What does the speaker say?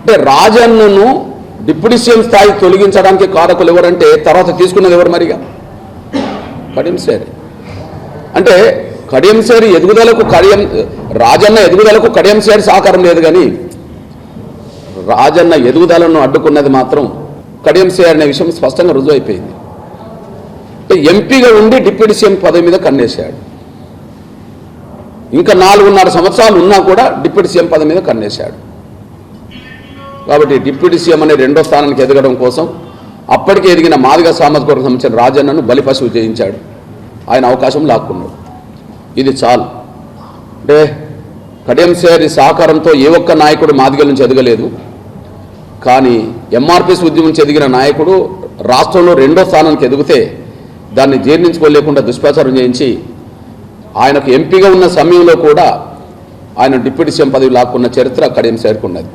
అంటే రాజన్నను deputy CM స్థాయి తొలగించడానికి కారకులు ఎవరంటే తర్వాత తీసుకున్నది ఎవరు మరిగా? కడియం శ్రేరి. అంటే కడియం శ్రేరి ఎదుగుదలకు రాజన్న ఎదుగుదలకు కడియం శ్రేరి సహకారం లేదు, కానీ రాజన్న ఎదుగుదలను అడ్డుకున్నది మాత్రం కడియం శ్రేరి అనే విషయం స్పష్టంగా రుజువు అయిపోయింది. ఎంపీగా ఉండి డిప్యూటీ సీఎం పదవి మీద కన్నేశాడు. ఇంకా 4.5 సంవత్సరాలు ఉన్నా కూడా డిప్యూటీ సీఎం పదవి మీద కన్నేశాడు. కాబట్టి డిప్యూటీ సీఎం అనే 2వ స్థానానికి ఎదగడం కోసం అప్పటికే ఎదిగిన మాదిగ సామాజిక వర్గం సంబంధించిన రాజన్నను బలిపశువు చేయించాడు. ఆయన అవకాశం లాక్కున్నాడు. ఇది చాలు. అంటే కడియం శ్రేరి సహకారంతో ఏ ఒక్క నాయకుడు మాదిగల నుంచి ఎదగలేదు, కానీ ఎంఆర్పిఎస్ ఉద్యమం నుంచి ఎదిగిన నాయకుడు రాష్ట్రంలో 2వ స్థానానికి ఎదిగితే దాన్ని జీర్ణించుకోలేకుండా దుష్ప్రచారం చేయించి ఆయనకు ఎంపీగా ఉన్న సమయంలో కూడా ఆయన డిప్యూటీ సీఎం పదవి లాక్కున్న చరిత్ర కడియం శ్రేరికి ఉన్నది.